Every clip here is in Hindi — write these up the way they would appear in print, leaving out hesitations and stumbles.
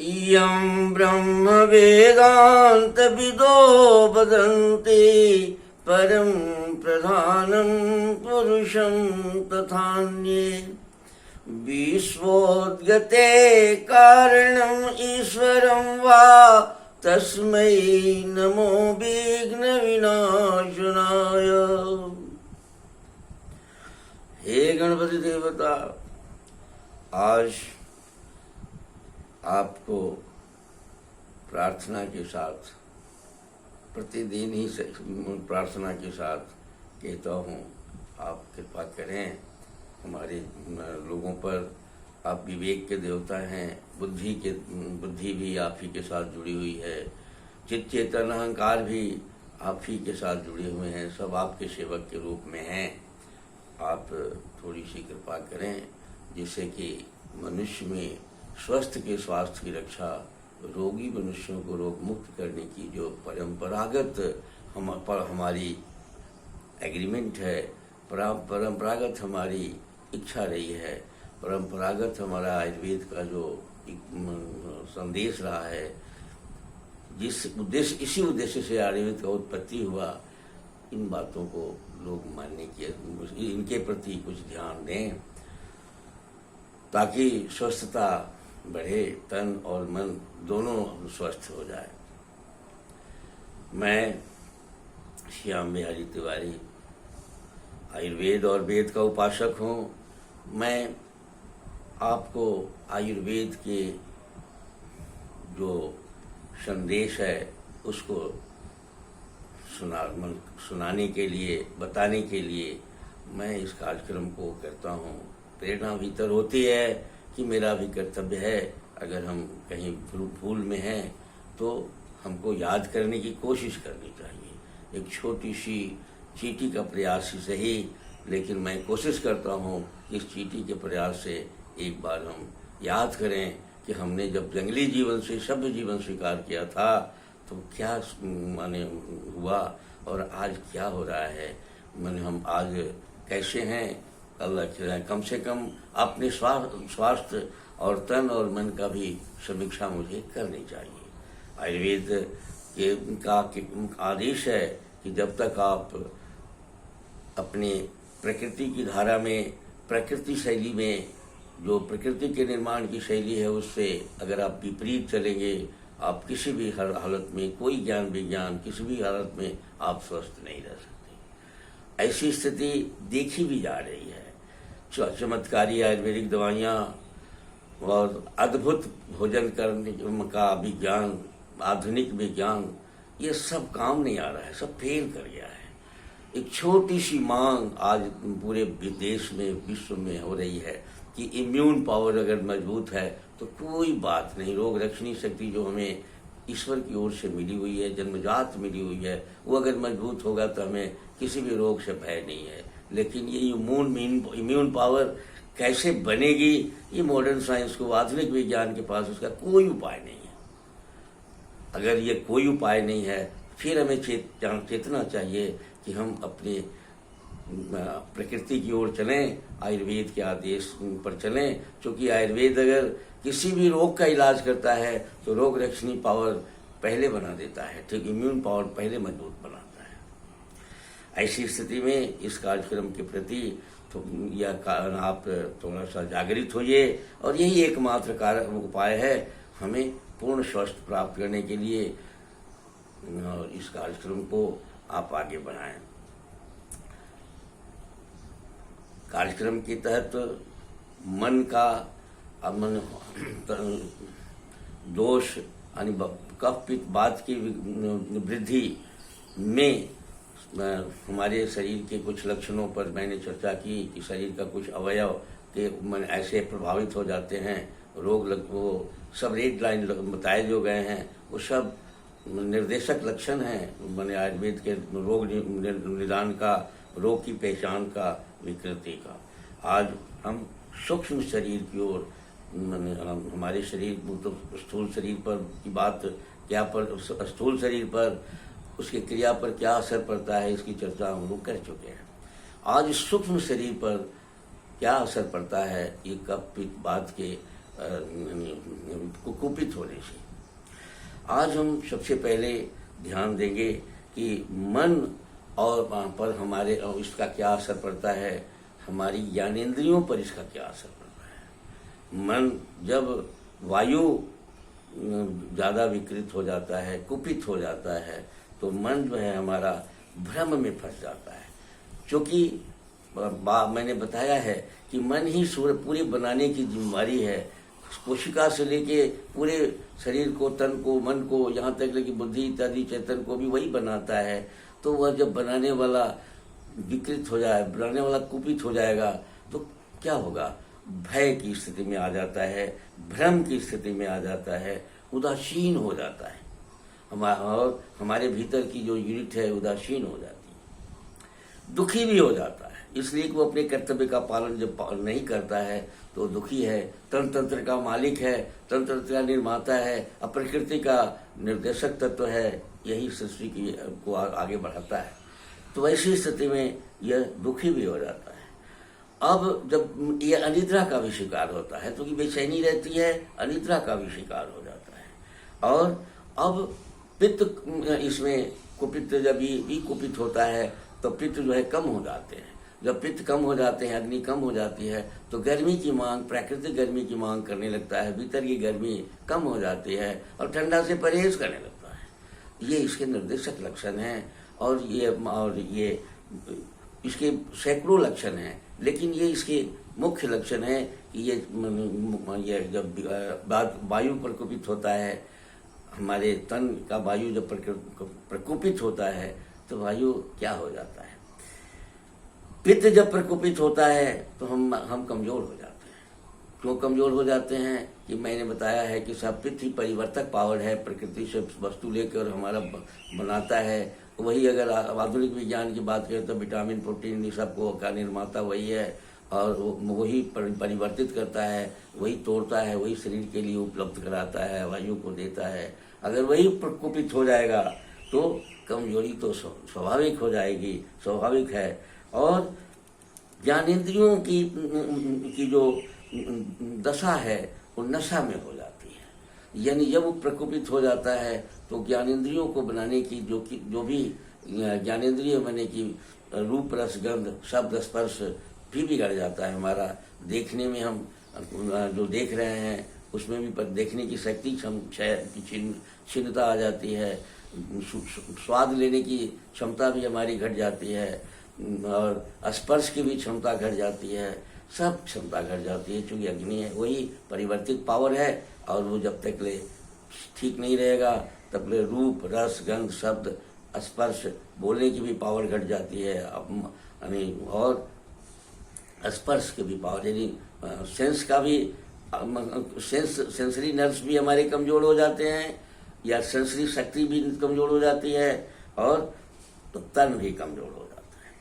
इयं ब्रह्म वेदांत विदो वदन्ति परं प्रधानं पुरुषं तथान्ये विश्वोद्गते कारणम् ईश्वरं वा तस्मै नमो विघ्न विनाशनाय। हे गणपति देवता, आज आपको प्रार्थना के साथ, प्रतिदिन ही प्रार्थना के साथ कहता हूँ, आप कृपा करें हमारे लोगों पर। आप विवेक के देवता हैं, बुद्धि भी आप ही के साथ जुड़ी हुई है, चित चेतन अहंकार भी आप ही के साथ जुड़े हुए हैं, सब आपके सेवक के रूप में हैं। आप थोड़ी सी कृपा करें जिससे कि मनुष्य में स्वास्थ्य की रक्षा, रोगी मनुष्यों को रोग मुक्त करने की जो परंपरागत हमारी एग्रीमेंट है, परंपरागत हमारी इच्छा रही है, परंपरागत हमारा आयुर्वेद का जो संदेश रहा है, इसी उद्देश्य से आयुर्वेद का उत्पत्ति हुआ, इन बातों को लोग मानने की, इनके प्रति कुछ ध्यान दें ताकि स्वस्थता बढ़े, तन और मन दोनों स्वस्थ हो जाए। मैं श्याम बिहारी तिवारी आयुर्वेद और वेद का उपासक हूँ। मैं आपको आयुर्वेद के जो संदेश है उसको सुनाने के लिए, बताने के लिए मैं इस कार्यक्रम को करता हूँ। प्रेरणा भीतर होती है कि मेरा भी कर्तव्य है, अगर हम कहीं भूल में हैं तो हमको याद करने की कोशिश करनी चाहिए। एक छोटी सी चींटी का प्रयास ही सही, लेकिन मैं कोशिश करता हूँ इस चींटी के प्रयास से एक बार हम याद करें कि हमने जब जंगली जीवन से सभ्य जीवन स्वीकार किया था तो क्या माने हुआ और आज क्या हो रहा है। माने हम आज कैसे हैं, अल्लाह कम से कम अपने स्वास्थ्य और तन और मन का भी समीक्षा मुझे करनी चाहिए। आयुर्वेद का आदेश है कि जब तक आप अपने प्रकृति की धारा में, प्रकृति शैली में, जो प्रकृति के निर्माण की शैली है उससे अगर आप विपरीत चलेंगे, आप किसी भी हालत में, कोई ज्ञान विज्ञान किसी भी हालत में आप स्वस्थ नहीं रह सकते। ऐसी स्थिति देखी भी जा रही है। चमत्कारी आयुर्वेदिक दवाइयाँ और अद्भुत भोजन करने का विज्ञान, आधुनिक विज्ञान, ये सब काम नहीं आ रहा है, सब फेल कर गया है। एक छोटी सी मांग आज पूरे देश में, विश्व में हो रही है कि इम्यून पावर अगर मजबूत है तो कोई बात नहीं, रोग रक्षणी शक्ति जो हमें ईश्वर की ओर से मिली हुई है, जन्मजात मिली हुई है, वो अगर मजबूत होगा तो हमें किसी भी रोग से भय नहीं है। लेकिन ये इम्यून पावर कैसे बनेगी, ये मॉडर्न साइंस को, आधुनिक विज्ञान के पास उसका कोई उपाय नहीं है। अगर ये कोई उपाय नहीं है फिर हमें चेतना चाहिए कि हम अपने प्रकृति की ओर चलें, आयुर्वेद के आदेश पर चलें। क्योंकि आयुर्वेद अगर किसी भी रोग का इलाज करता है तो रोग रक्षणी पावर पहले बना देता है, ठीक इम्यून पावर पहले मजबूत बनाता है। ऐसी स्थिति में इस कार्यक्रम के प्रति तो यह कारण आप थोड़ा सा जागृत होइए और यही एकमात्र उपाय है हमें पूर्ण स्वास्थ्य प्राप्त करने के लिए। इस कार्यक्रम को आप आगे बढ़ाएं। कार्यक्रम के तहत मन का दोष यानी कफ पित्त वात की वृद्धि में हमारे शरीर के कुछ लक्षणों पर मैंने चर्चा की कि शरीर का कुछ अवयव के मन ऐसे प्रभावित हो जाते हैं, वो सब रेड लाइन बताए जो गए हैं, वो सब निर्देशक लक्षण हैं मैंने आयुर्वेद के रोग निदान का, रोग की पहचान का, विकृति का। आज हम सूक्ष्म शरीर की ओर, हमारे शरीर तो स्थूल शरीर पर की बात क्या, पर स्थूल शरीर पर उसकी क्रिया पर क्या असर पड़ता है इसकी चर्चा हम लोग कर चुके हैं। आज सूक्ष्म शरीर पर क्या असर पड़ता है, ये कफ पित्त वात के कुपित होने से। आज हम सबसे पहले ध्यान देंगे कि मन और पर हमारे इसका क्या असर पड़ता है, हमारी ज्ञानेंद्रियों पर इसका क्या असर पड़ता है। मन जब वायु ज़्यादा विकृत हो जाता है, कुपित हो जाता है, तो मन जो है हमारा भ्रम में फंस जाता है। क्योंकि मैंने बताया है कि मन ही पूरे बनाने की जिम्मेदारी है। कोशिका से लेके पूरे शरीर को, तन को, मन को, यहाँ तक लेके बुद्धि इत्यादि चेतन को भी वही बनाता है। तो वह जब बनाने वाला विकृत हो जाए, बनाने वाला कुपित हो जाएगा, तो क्या होगा? भय की स्थिति में आ जाता है, भ्रम की स्थिति में आ जाता है, उदासीन हो जाता है। और हमारे भीतर की जो यूनिट है उदासीन हो जाती है, दुखी भी हो जाता है। इसलिए कि वो अपने कर्तव्य का पालन जब नहीं करता है तो दुखी है। तंत्र का मालिक है, तंत्र का निर्माता है, प्रकृति का निर्देशक तत्व है, यही सृष्टि की को आगे बढ़ाता है। तो ऐसी स्थिति में यह दुखी भी हो जाता है। अब जब ये अनिद्रा का भी शिकार होता है, तो कि बेचैनी रहती है, अनिद्रा का भी शिकार हो जाता है। और अब पित्त इसमें कुपित जब ये कुपित होता है तो पित्त जो है कम हो जाते हैं। जब पित्त कम हो जाते हैं, अग्नि कम हो जाती है, तो गर्मी की मांग, प्राकृतिक गर्मी की मांग करने लगता है, भीतर की गर्मी कम हो जाती है और ठंडा से परहेज करने लगता है। ये इसके निर्देशक लक्षण हैं। और ये इसके सैकड़ों लक्षण हैं, लेकिन ये इसके मुख्य लक्षण है कि ये जब वायु प्रकोपित होता है, हमारे तन का वायु जब प्रकोपित होता है तो वायु क्या हो जाता है? पित्त जब प्रकोपित होता है तो हम कमजोर हो जाते हैं। क्यों कमजोर हो जाते हैं? कि मैंने बताया है कि सब पित्त ही परिवर्तक पावर है, प्रकृति से वस्तु लेकर हमारा बनाता है। वही अगर आधुनिक विज्ञान की बात करें तो विटामिन, प्रोटीन, ये सबको का निर्माता वही है और वही परिवर्तित करता है, वही तोड़ता है, वही शरीर के लिए उपलब्ध कराता है, वायु को देता है। अगर वही प्रकोपित हो जाएगा तो कमजोरी तो स्वाभाविक हो जाएगी, स्वाभाविक है। और ज्ञानेंद्रियों की जो दशा है वो नशा में हो जाती है। यानी जब वो प्रकोपित हो जाता है तो ज्ञानेंद्रियों को बनाने की जो भी ज्ञानेंद्रिय बने की रूप, रस, गंध, शब्द, स्पर्श भी बिगड़ जाता है। हमारा देखने में हम जो देख रहे हैं उसमें भी देखने की शक्ति क्षीणता आ जाती है। स्वाद लेने की क्षमता भी हमारी घट जाती है और स्पर्श की भी क्षमता घट जाती है, सब क्षमता घट जाती है। चूंकि अग्नि है वही परिवर्तित पावर है और वो जब तक ले ठीक नहीं रहेगा तब ले रूप, रस, गंध, शब्द, स्पर्श, बोलने की भी पावर घट जाती है। और स्पर्श की भी पावर, यानी सेंस का भी सेंसरी नर्व्स भी हमारे कमजोर हो जाते हैं या सेंसरी शक्ति भी कमजोर हो जाती है और तो तन भी कमजोर हो जाता है।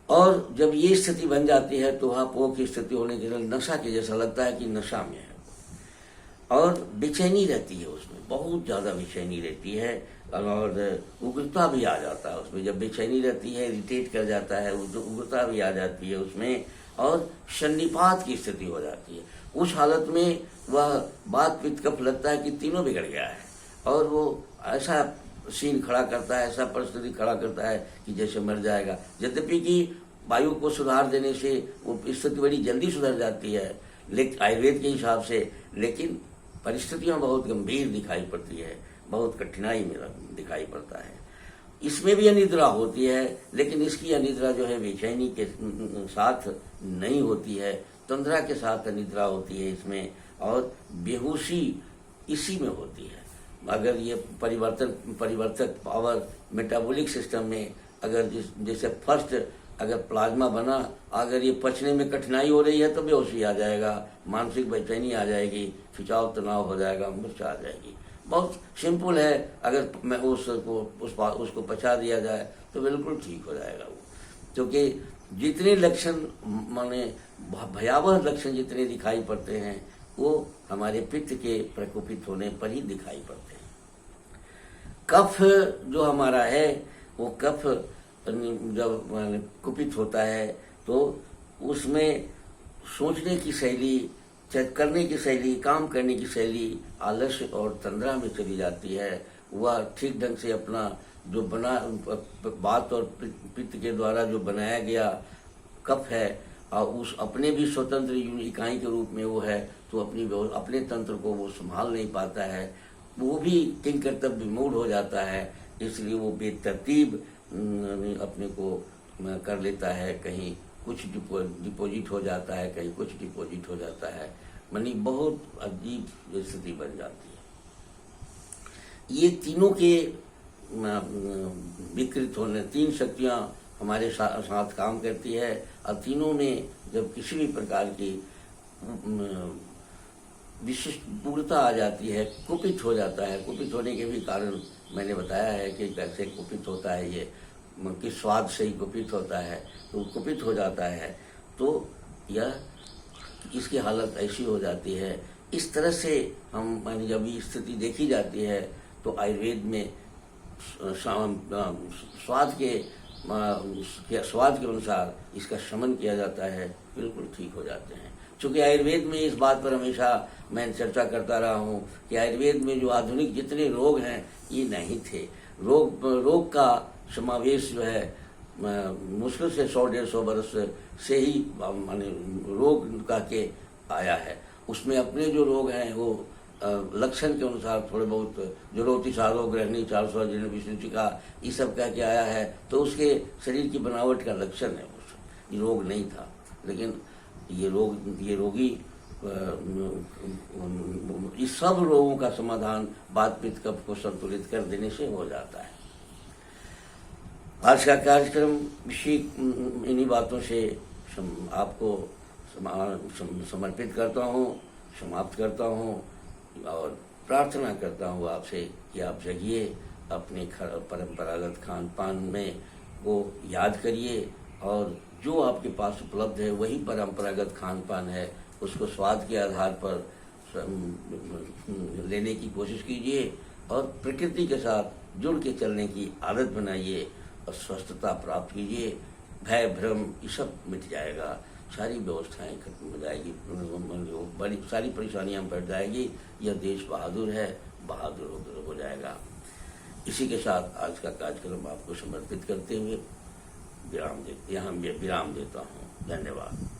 और जब ये स्थिति बन जाती है तो वहाँ की स्थिति होने के लिए नशा के जैसा लगता है कि नशा में है और बेचैनी रहती है, उसमें बहुत ज्यादा बेचैनी रहती है और उग्रता भी आ जाता है उसमें। जब बेचैनी रहती है, इरिटेट कर जाता है, उग्रता भी आ जाती है उसमें और सन्निपात की स्थिति हो जाती है। उस हालत में वह बात, पित्त, कफ लगता है कि तीनों बिगड़ गया है और वो ऐसा सीन खड़ा करता है, ऐसा परिस्थिति खड़ा करता है कि जैसे मर जाएगा। यद्यपि कि वायु को सुधार देने से वो स्थिति बड़ी जल्दी सुधर जाती है लेकिन आयुर्वेद के हिसाब से, लेकिन परिस्थितियां बहुत गंभीर दिखाई पड़ती है, बहुत कठिनाई में दिखाई पड़ता है। इसमें भी अनिद्रा होती है, लेकिन इसकी अनिद्रा जो है बेचैनी के साथ नहीं होती है, तंद्रा के साथ अनिद्रा होती है इसमें और बेहोशी इसी में होती है। अगर ये परिवर्तक पावर मेटाबॉलिक सिस्टम में अगर जैसे फर्स्ट अगर प्लाज्मा बना, अगर ये पचने में कठिनाई हो रही है तो बेहोशी आ जाएगा, मानसिक बेचैनी आ जाएगी, खिंचाव तनाव हो जाएगा, मूर्छा आ जाएगी। बहुत सिंपल है, अगर मैं उसको पचा दिया जाए तो बिल्कुल ठीक हो जाएगा वो। क्योंकि जितने लक्षण माने भयावह लक्षण जितने दिखाई पड़ते हैं वो हमारे पित्त के प्रकोपित होने पर ही दिखाई पड़ते हैं। कफ जो हमारा है वो कफ जब कुपित होता है तो उसमें सोचने की शैली करने की शैली, काम करने की शैली आलस्य और तंद्रा में चली जाती है। वह ठीक ढंग से अपना जो बना बात और पित्त के द्वारा जो बनाया गया कफ है और उस अपने भी स्वतंत्र इकाई के रूप में वो है, तो अपने तंत्र को वो संभाल नहीं पाता है, वो भी किंग कर्तव्य विमूढ़ हो जाता है। इसलिए वो बेतरतीब अपने को कर लेता है, कहीं कुछ डिपॉजिट हो जाता है, कहीं कुछ डिपॉजिट हो जाता है, मानी बहुत अजीब स्थिति बन जाती है। ये तीनों के विकृत होने, तीन शक्तियां हमारे साथ काम करती है और तीनों में जब किसी भी प्रकार की विशिष्ट पूर्णता आ जाती है, कुपित हो जाता है। कुपित होने के भी कारण मैंने बताया है कि कैसे कुपित होता है, ये किस स्वाद से ही कुपित होता है, तो कुपित हो जाता है, तो यह इसकी हालत ऐसी हो जाती है। इस तरह से हम मानी जब ये स्थिति देखी जाती है तो आयुर्वेद में स्वाद के अनुसार इसका शमन किया जाता है, बिल्कुल ठीक हो जाते हैं। चूँकि आयुर्वेद में इस बात पर हमेशा मैं चर्चा करता रहा हूँ कि आयुर्वेद में जो आधुनिक जितने रोग हैं ये नहीं थे। रोग का समावेश जो है मुश्किल से 100-150 वर्ष से ही माने रोग कह के आया है। उसमें अपने जो रोग हैं वो लक्षण के अनुसार थोड़े बहुत जरूरती सारोग रहनी 400 विसूचिका ये सब कह के आया है, तो उसके शरीर की बनावट का लक्षण है, ये रोग नहीं था। लेकिन ये रोगी इस सब रोगों का समाधान वात पित्त कफ को संतुलित कर देने से हो जाता है। आज का कार्यक्रम इसी इन्हीं बातों से आपको समर्पित करता हूँ, समाप्त करता हूँ और प्रार्थना करता हूँ आपसे कि आप जगिए, अपने परंपरागत खान पान में को याद करिए और जो आपके पास उपलब्ध है वही परंपरागत खान पान है, उसको स्वाद के आधार पर लेने की कोशिश कीजिए और प्रकृति के साथ जुड़ के चलने की आदत बनाइए और स्वस्थता प्राप्त कीजिए। भय भ्रम ये सब मिट जाएगा, सारी व्यवस्थाएं खत्म हो जाएगी, बड़ी सारी परेशानियां बढ़ जाएगी। यह देश बहादुर है, बहादुर हो जाएगा। इसी के साथ आज का कार्यक्रम आपको समर्पित करते हुए यहाँ विराम देता हूँ। धन्यवाद।